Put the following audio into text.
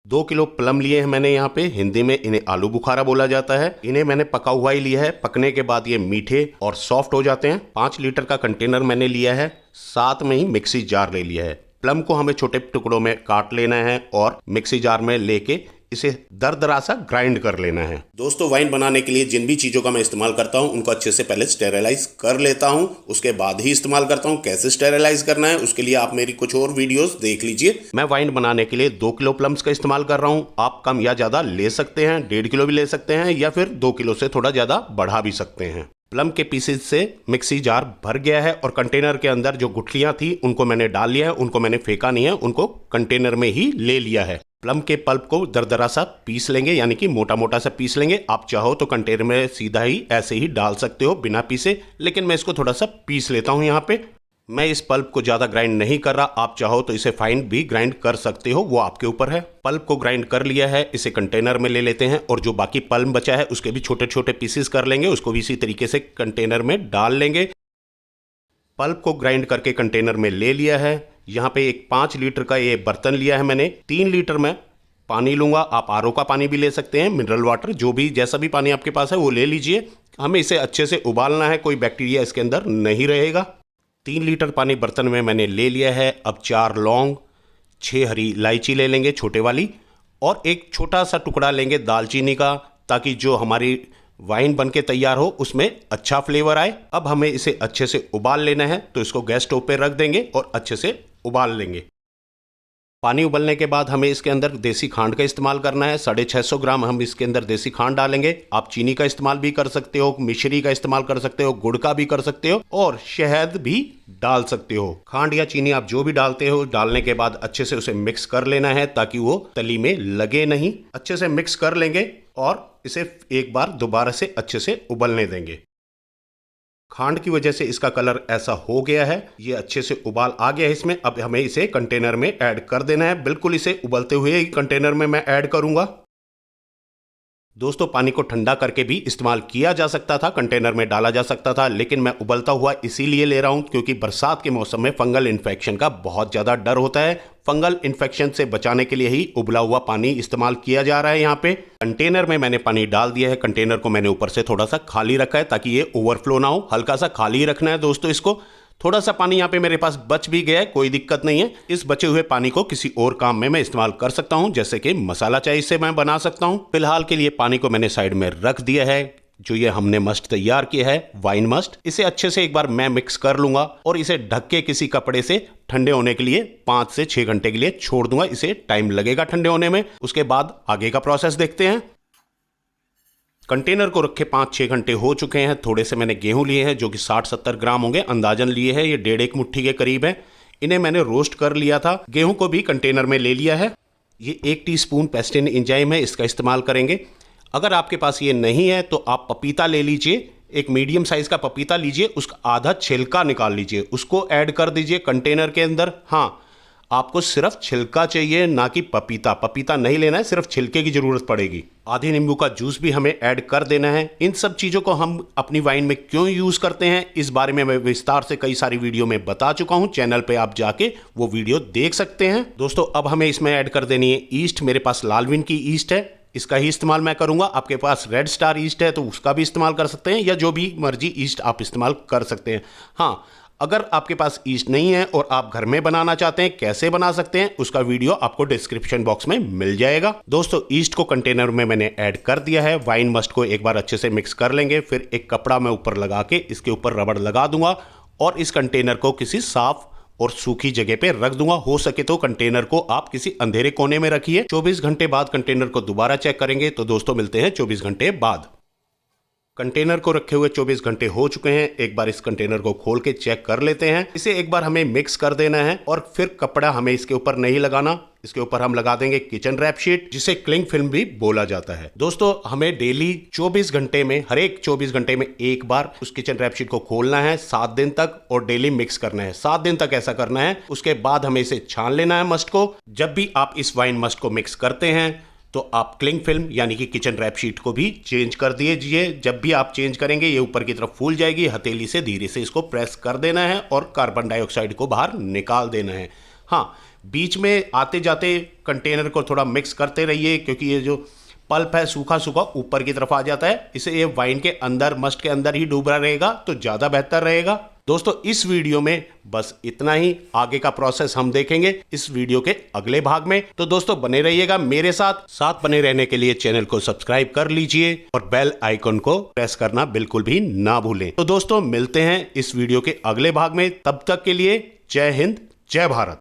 2 kilo plum लिए हैं मैंने यहाँ पे, हिंदी में इन्हें आलू बुखारा बोला जाता है। इन्हें मैंने पका हुआ ही लिया है, पकने के बाद ये मीठे और सॉफ्ट हो जाते हैं। 5 लीटर का कंटेनर मैंने लिया है, साथ में ही मिक्सी जार ले लिया है। प्लम को हमें छोटे टुकड़ों में काट लेना है और मिक्सी जार में लेके इसे दरदरा सा ग्राइंड कर लेना है। दोस्तों, वाइन बनाने के लिए जिन भी चीज़ों का मैं इस्तेमाल करता हूं उनको अच्छे से पहले स्टेरिलाइज कर लेता हूं, उसके बाद ही इस्तेमाल करता हूं। कैसे स्टेरिलाइज करना है उसके लिए आप मेरी कुछ और वीडियोस देख लीजिए। मैं वाइन बनाने के लिए 2 किलो प्लम्स का इस्तेमाल कर रहा हूं। आप कम या ज़्यादा ले सकते हैं, 1.5 किलो भी ले सकते हैं या फिर 2 किलो से थोड़ा ज़्यादा बढ़ा भी सकते हैं। प्लम के पीसेज से मिक्सी जार भर गया है और कंटेनर के अंदर जो गुठलियां थी उनको मैंने डाल लिया है। उनको मैंने फेंका नहीं है, उनको कंटेनर में ही ले लिया है। प्लम के पल्प को दरदरा सा पीस लेंगे, यानी कि मोटा मोटा सा पीस लेंगे। आप चाहो तो कंटेनर में सीधा ही ऐसे ही डाल सकते हो बिना पीसे, लेकिन मैं इसको थोड़ा सा पीस लेता हूँ। यहाँ पे मैं इस पल्प को ज़्यादा ग्राइंड नहीं कर रहा, आप चाहो तो इसे फाइन भी ग्राइंड कर सकते हो, वो आपके ऊपर है। पल्प को ग्राइंड कर लिया है, इसे कंटेनर में ले लेते हैं और जो बाकी पल्प बचा है उसके भी छोटे छोटे पीसेस कर लेंगे, उसको भी इसी तरीके से कंटेनर में डाल लेंगे। पल्प को ग्राइंड करके कंटेनर में ले लिया है। यहाँ पे एक 5 लीटर का ये बर्तन लिया है मैंने। 3 लीटर में पानी लूंगा, आप आरओ का पानी भी ले सकते हैं, मिनरल वाटर, जो भी जैसा भी पानी आपके पास है वो ले लीजिए। हमें इसे अच्छे से उबालना है, कोई बैक्टीरिया इसके अंदर नहीं रहेगा। 3 लीटर पानी बर्तन में मैंने ले लिया है। अब 4 लौंग, 6 हरी इलायची ले लेंगे छोटे वाली और एक छोटा सा टुकड़ा लेंगे दालचीनी का, ताकि जो हमारी वाइन बन के तैयार हो उसमें अच्छा फ्लेवर आए। अब हमें इसे अच्छे से उबाल लेना है, तो इसको गैस स्टोव पे रख देंगे और अच्छे से उबाल लेंगे। पानी उबलने के बाद हमें इसके अंदर देसी खांड का इस्तेमाल करना है। 650 ग्राम हम इसके अंदर देसी खांड डालेंगे। आप चीनी का इस्तेमाल भी कर सकते हो, मिश्री का इस्तेमाल कर सकते हो, गुड़ का भी कर सकते हो और शहद भी डाल सकते हो। खांड या चीनी आप जो भी डालते हो, डालने के बाद अच्छे से उसे मिक्स कर लेना है ताकि वो तली में लगे नहीं। अच्छे से मिक्स कर लेंगे और इसे एक बार दोबारा से अच्छे से उबलने देंगे। खांड की वजह से इसका कलर ऐसा हो गया है, ये अच्छे से उबाल आ गया है इसमें। अब हमें इसे कंटेनर में ऐड कर देना है। बिल्कुल इसे उबलते हुए ही कंटेनर में मैं ऐड करूंगा। दोस्तों, पानी को ठंडा करके भी इस्तेमाल किया जा सकता था, कंटेनर में डाला जा सकता था, लेकिन मैं उबलता हुआ इसीलिए ले रहा हूं क्योंकि बरसात के मौसम में फंगल इन्फेक्शन का बहुत ज़्यादा डर होता है। फंगल इन्फेक्शन से बचाने के लिए ही उबला हुआ पानी इस्तेमाल किया जा रहा है। यहाँ पे कंटेनर में मैंने पानी डाल दिया है। कंटेनर को मैंने ऊपर से थोड़ा सा खाली रखा है ताकि ये ओवरफ्लो ना हो, हल्का सा खाली रखना है दोस्तों इसको। थोड़ा सा पानी यहाँ पे मेरे पास बच भी गया है, कोई दिक्कत नहीं है। इस बचे हुए पानी को किसी और काम में मैं इस्तेमाल कर सकता हूँ, जैसे कि मसाला चाय से मैं बना सकता हूँ। फिलहाल के लिए पानी को मैंने साइड में रख दिया है। जो ये हमने मस्ट तैयार किया है, वाइन मस्ट, इसे अच्छे से एक बार मैं मिक्स कर लूंगा और इसे ढक के किसी कपड़े से ठंडे होने के लिए 5 से 6 घंटे के लिए छोड़ दूंगा। इसे टाइम लगेगा ठंडे होने में। उसके बाद आगे का प्रोसेस देखते हैं। कंटेनर को रखे 5-6 घंटे हो चुके हैं। थोड़े से मैंने गेहूं लिए हैं जो कि 60-70 ग्राम होंगे, अंदाजन लिए हैं। ये 1.5 मुट्ठी के करीब है। इन्हें मैंने रोस्ट कर लिया था। गेहूं को भी कंटेनर में ले लिया है। ये 1 टीस्पून पेस्टिन एंजाइम है, इसका इस्तेमाल करेंगे। अगर आपके पास ये नहीं है तो आप पपीता ले लीजिए, एक मीडियम साइज का पपीता लीजिए, उसका आधा छिलका निकाल लीजिए, उसको ऐड कर दीजिए कंटेनर के अंदर। हाँ, आपको सिर्फ छिलका चाहिए, ना कि पपीता। पपीता नहीं लेना है, सिर्फ छिलके की जरूरत पड़ेगी। आधे नींबू का जूस भी हमें ऐड कर देना है। इन सब चीज़ों को हम अपनी वाइन में क्यों यूज़ करते हैं, इस बारे में मैं विस्तार से कई सारी वीडियो में बता चुका हूं। चैनल पे आप जाके वो वीडियो देख सकते हैं। दोस्तों, अब हमें इसमें ऐड कर देनी है ईस्ट। मेरे पास लालविन की ईस्ट है, इसका ही इस्तेमाल मैं करूंगा। आपके पास रेड स्टार ईस्ट है तो उसका भी इस्तेमाल कर सकते हैं, या जो भी मर्जी ईस्ट आप इस्तेमाल कर सकते हैं। हाँ, अगर आपके पास ईस्ट नहीं है और आप घर में बनाना चाहते हैं, कैसे बना सकते हैं, उसका वीडियो आपको डिस्क्रिप्शन बॉक्स में मिल जाएगा। दोस्तों, ईस्ट को कंटेनर में मैंने ऐड कर दिया है। वाइन मस्ट को एक बार अच्छे से मिक्स कर लेंगे। फिर एक कपड़ा मैं ऊपर लगा के इसके ऊपर रबड़ लगा दूंगा और इस कंटेनर को किसी साफ और सूखी जगह पे रख दूंगा। हो सके तो कंटेनर को आप किसी अंधेरे कोने में रखिए। 24 घंटे बाद कंटेनर को दोबारा चेक करेंगे। तो दोस्तों, मिलते हैं 24 घंटे बाद। कंटेनर को रखे हुए 24 घंटे हो चुके हैं। एक बार इस कंटेनर को खोल के चेक कर लेते हैं। इसे एक बार हमें मिक्स कर देना है और फिर कपड़ा हमें इसके ऊपर नहीं लगाना। इसके ऊपर हम लगा देंगे किचन रैप शीट, जिसे क्लिंग फिल्म भी बोला जाता है। दोस्तों, हमें डेली 24 घंटे में, हर एक 24 घंटे में एक बार उस किचन रैप शीट को खोलना है 7 दिन तक, और डेली मिक्स करना है 7 दिन तक। ऐसा करना है। उसके बाद हमें इसे छान लेना है मस्ट को। जब भी आप इस वाइन मस्ट को मिक्स करते हैं तो आप क्लिंग फिल्म यानी कि किचन रैप शीट को भी चेंज कर दीजिए। जब भी आप चेंज करेंगे ये ऊपर की तरफ फूल जाएगी। हथेली से धीरे से इसको प्रेस कर देना है और कार्बन डाइऑक्साइड को बाहर निकाल देना है। हाँ, बीच में आते जाते कंटेनर को थोड़ा मिक्स करते रहिए, क्योंकि ये जो पल्प है सूखा सूखा ऊपर की तरफ आ जाता है, इसे ये वाइन के अंदर, मस्ट के अंदर ही डूबा रहेगा तो ज़्यादा बेहतर रहेगा। दोस्तों इस वीडियो में बस इतना ही, आगे का प्रोसेस हम देखेंगे इस वीडियो के अगले भाग में। तो दोस्तों बने रहिएगा मेरे साथ बने रहने के लिए चैनल को सब्सक्राइब कर लीजिए और बेल आइकन को प्रेस करना बिल्कुल भी ना भूलें। तो दोस्तों मिलते हैं इस वीडियो के अगले भाग में, तब तक के लिए जय हिंद, जय भारत।